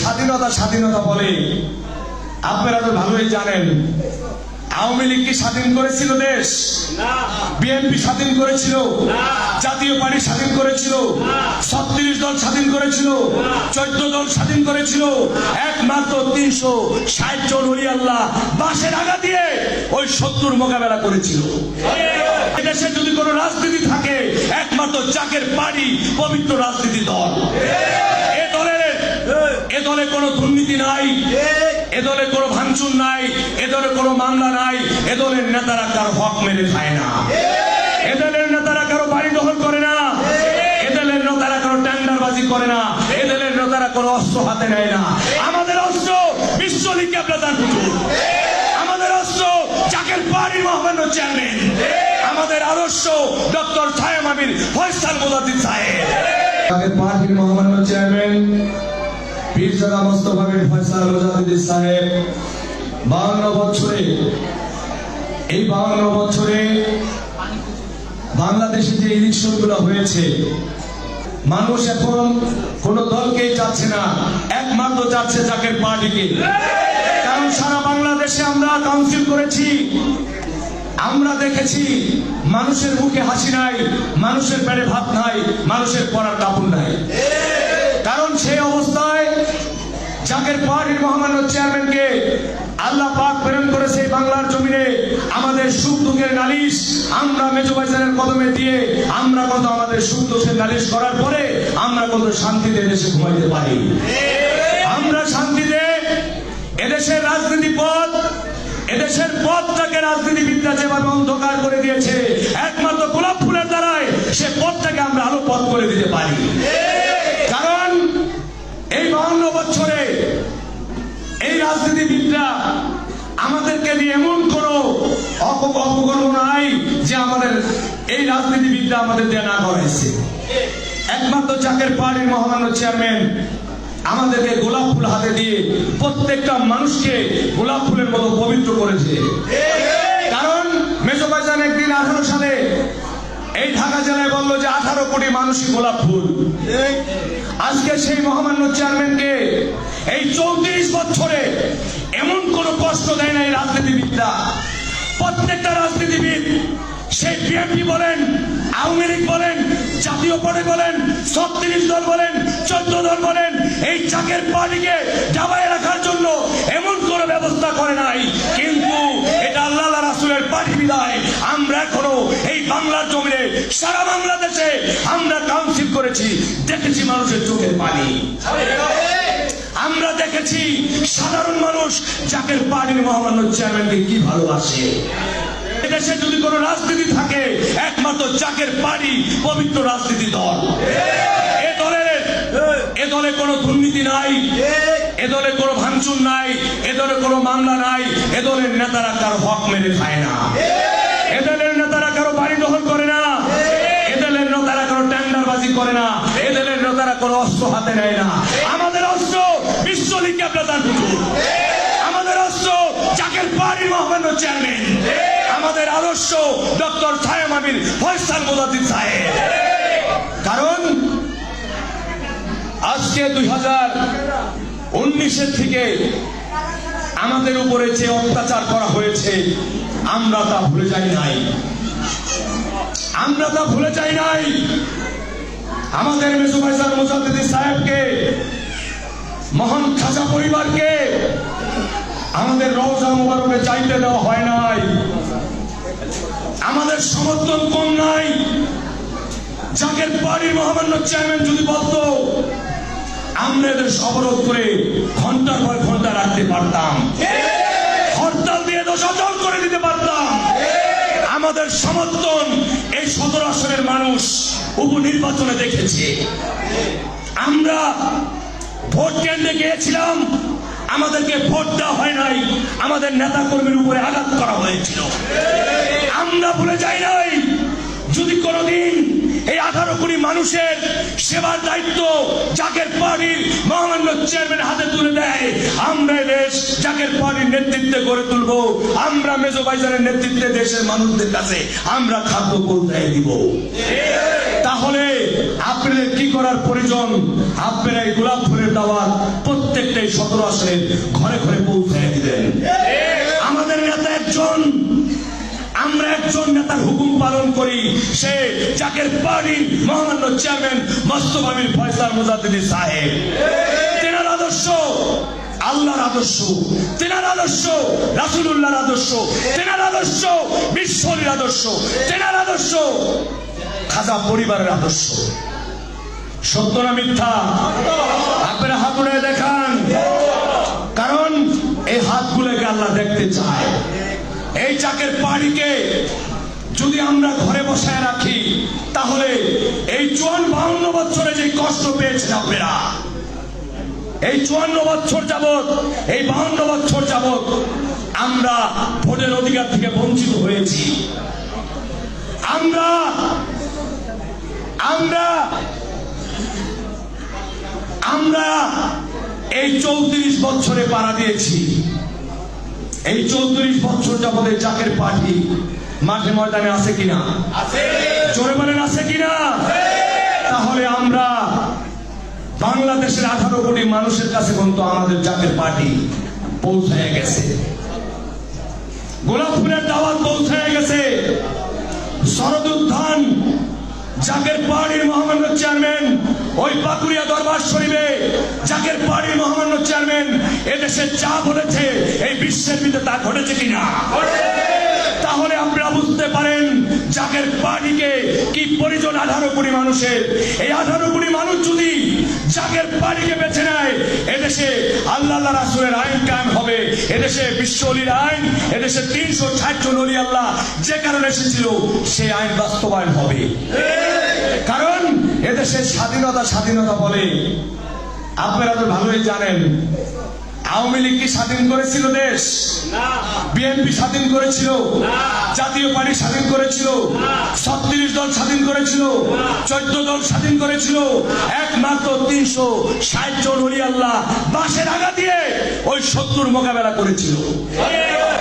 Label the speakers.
Speaker 1: স্বাধীনতা স্বাধীনতা বলে, আপনারা তো ভালোই জানেন আওয়ামী লীগ কি স্বাধীন করেছিল দেশ? বিএনপি স্বাধীন করেছিল? জাতীয় পার্টি স্বাধীন করেছিল? 36 দল স্বাধীন করেছিল? 14 দল স্বাধীন করেছিল? একমাত্র 360 জন ওলি আল্লাহ বাঁশের আগা দিয়ে ওই শত্রুর মোকাবেলা করেছিল। এদেশে যদি কোনো রাজনীতি থাকে একমাত্র জাকের পার্টি পবিত্র রাজনীতি দল। এ দলে কোনো দুর্নীতি নাই, এ দলে কোনো ভাঙচুর নাই, এ দলে কোনো মামলা নাই, এ দলের নেতারা কারো হক মেরে খায় না, এ দলের নেতারা কারো বাড়ি দখল করে না, এ দলের নেতারা কারো টেন্ডারবাজি করে না, এ দলের নেতারা কোনো অস্ত্র হাতে নেয় না। আমাদের অস্ত্র বিশ্বলীগকে প্রদান হুজুর, আমাদের অস্ত্র জাকের পার্টির মহামান্য চেয়ারম্যান, আমাদের আদর্শ ডক্টর ছায়েম আমির ফয়সাল মুজাদ্দিদ সাহেব, জাকের পার্টির মহামান্য চেয়ারম্যান পীরজাদা মোস্তফা বিন ফয়সাল মুজাদ্দিদ সাহেব 52 বছরে, এই 52 বছরে বাংলাদেশে যে ইলেকশন গুলো হয়েছে, মানুষ এখন কোন দলকেই চাচ্ছে না, একমাত্র চাচ্ছে জাকের পার্টিকে। কারণ সারা বাংলাদেশে আমরা কাউন্সিল করেছি, আমরা দেখেছি মানুষের মুখে হাসি নাই, মানুষের পেটে ভাত নাই, মানুষের পরার কাপড় নাই। কারণ সেই অবস্থায় জাকের পার্টির মহামান্য চেয়ারম্যানকে আল্লাহ পাক প্রেরণ করেছে বাংলার জমিনে আমাদের সুখ দুঃখের নালিশ আমরা মেজো ভাইজানের কদমে দিয়ে আমরা কত আমাদের সুখ দুঃখের নালিশ করার পরে আমরা কত শান্তিতে দেশে ঘুমাইতে পারি। আমরা শান্তিতে এদেশের রাজনীতি পথ, এদেশের পথটাকে রাজনীতিবিদরা যেভাবে অন্ধকার করে দিয়েছে, একমাত্র গোলাপ ফুলের দ্বারাই সে পথটাকে আমরা আলো পথ করে দিতে পারি। কারণ এই 52 বছরে এই রাজনীতিবিদরা আমাদেরকে দিয়ে এমন কোনো অপকর্ম নাই যে আমাদের এই রাজনীতিবিদরা আমাদের দিয়ে না করাইছে। একমাত্র জাকের পার্টির মহামান্য চেয়ারম্যান আমাদেরকে গোলাপ ফুল হাতে দিয়ে প্রত্যেকটা মানুষকে গোলাপ ফুলের মতো পবিত্র করেছে। কারণ মেজো ভাইজান একদিন 18 সালে এই ঢাকা জেলায় বললো যে 18 কোটি মানুষই গোলাপ ফুল। আজকে সেই মহামান্য চেয়ারম্যানকে এই 34 বছরে এমন কোন কষ্ট দেয় না এই রাজনীতিবিদরা। প্রত্যেকটা রাজনীতিবিদ, সেই বিএনপি বলেন, আওয়ামী লীগ বলেন, জাতীয় পার্টি বলেন, 36 দল বলেন, 14 দল বলেন, এই জাকের পার্টিকে দাবায় রাখার জন্য এমন কোন ব্যবস্থা করে নাই। কিন্তু এটা আল্লাহ রাসূলের পার্টি বিদায় আমরা এখনো এই বাংলার জমিনে সারা বাংলাদেশে আমরা কাউন্সিল করেছি, দেখেছি মানুষের চোখের পানি, আমরা দেখেছি সাধারণ মানুষ জাকের পার্টির মহামান্য চেয়ারম্যানকে কি ভালোবাসে। এদেশে যদি কোনো রাজনীতি থাকে একমাত্র জাকের পার্টি পবিত্র রাজনীতি দল। এ দলে কোনো দুর্নীতি নাই, এ দলে কোনো ভাঙচুর নাই, এ দলে কোনো মামলা নাই, এ দলের নেতারা কারো হক মেরে খায় না, এ দলের নেতারা কারো বাড়ি দখল করে না, এ দলের নেতারা কারো টেন্ডারবাজি করে না, এ দলের নেতারা কোনো অস্ত্র হাতে নেয় না। আমাদের অস্ত্র বিশ্বলীগকে প্রদান হুজুর, আমাদের অস্ত্র জাকের পার্টির মহামান্য চেয়ারম্যান, আমাদের আদর্শ ডক্টর ছায়েম আমির ফয়সাল মুজাদ্দিদ সাহেব। কারণ আজকে 2019 থেকে আমাদের উপরে যে অত্যাচার করা হয়েছে আমরা তা ভুলে যাই নাই, আমরা তা ভুলে যাই নাই। আমাদের মেজো ভাইজান মুজাদ্দিদ সাহেবকে, মহান খাজা পরিবারকে আমাদের রওজা মুবারকে চাইতে দেওয়া হয় নাই, আমাদের সমর্থন কম নাই। জাকের পার্টির মহামান্য চেয়ারম্যান যদি বলতো আমরা এদের অবরোধ করে ঘন্টার পর ঘন্টা রাখতে পারতাম, হরতাল দিয়ে দোষাচল করে দিতে পারতাম। আমাদের সমর্থন এই 17 আসনের মানুষ উপনির্বাচনে দেখেছে। আমরা ভোট কেন্দ্রে গিয়েছিলাম, আমাদেরকে ভোট দেওয়া হয় নাই, আমাদের নেতা কর্মীর উপরে আঘাত করা হয়েছিল। আমরা ভুলে যাই নাই। যদি কোনদিন এই 18 কোটি মানুষের সেবার দায়িত্ব জাকের পার্টির মহামান্য চেয়ারম্যান হাতে তুলে দেয়, আমরা দেশ জাকের পার্টির নেতৃত্বে গড়ে তুলবো। আমরা মেজো ভাইজানের নেতৃত্বে দেশের মানুষদের কাছে আমরা খাদ্য পৌঁছায় দিব। তাহলে আপনাদের কি করার প্রয়োজন? আপনারা এই গোলাপ ফুলের দাওয়াত 17 আসনের ঘরে ঘরে পৌঁছে দিলেন। আমাদের নেতা একজন, আমরা একজন নেতার হুকুম পালন করি, সে জাকের পার্টির মহামান্য চেয়ারম্যান মোস্তফা আমির ফয়সাল মুজাদ্দিদি সাহেব। তেনার আদর্শ আল্লাহর আদর্শ, তেনার আদর্শ রাসূলুল্লাহর আদর্শ, তেনার আদর্শ বিশ্বনবীর আদর্শ, তেনার আদর্শ খাজা পরিবারের আদর্শ। সত্য না মিথ্যা? আপনারা হাত উড়ে দেখান, কারণ এই হাতগুলোকে আল্লাহ দেখতে চায়। এই জাকের পাড়িকে যদি আমরা ঘরে বসায় রাখি, তাহলে এই 54-52 বছরে যে কষ্ট পেয়েছেন আপনারা, এই 54 বছর যাবত, এই 52 বছর যাবত আমরা ভোটের অধিকার থেকে বঞ্চিত হয়েছি। আমরা আমরা আমরা এই 34 বছরে পাড়া দিয়েছি। এই 34 বছর যাবত জাকের পার্টি মাঠে ময়দানে আছে কিনা? জোরে বলেন আছে কিনা? তাহলে আমরা বাংলাদেশের 18 কোটি মানুষের কাছে কিন্তু আমাদের জাকের পার্টি পৌঁছায় গেছে। গোলাপপুরের দাওয়াত পৌঁছায় গেছে। শরদুদ্যান জাকের পার্টির মহামান্য চেয়ারম্যান, ওই পাকুড়িয়া দরবার শরীফে জাকের পার্টির মহামান্য চেয়ারম্যান এদেশে যা বলেছে এই বিশ্বের ভিতরে তা ঘটেছে কিনা? তাহলে আপনারা বুঝতে পারেন জাকের পার্টিকে কি পরিজন 18 কোটি মানুষের। এই 18 কোটি মানুষ যদি জাকের পার্টিকে বেছে নেয়, এদেশে আল্লাহ রাসূলের আইন কায়েম হবে, এদেশে বিশ্ব ওলির আইন, এদেশে 360 জন ওলি আল্লাহ যে কারণে এসেছিল সেই আইন বাস্তবায়ন হবে। কারণ এদেশে স্বাধীনতা বলে আপনারা তো ভালোই জানেন। আওয়ামী লীগ কি স্বাধীন করেছিল দেশ? বিএনপি স্বাধীন করেছিল? জাতীয় পার্টি স্বাধীন করেছিল? 36 দল স্বাধীন করেছিল? 14 দল স্বাধীন করেছিল? একমাত্র 360 জন ওলি আল্লাহ বাঁশের আগা দিয়ে ওই শত্রুর মোকাবেলা করেছিল।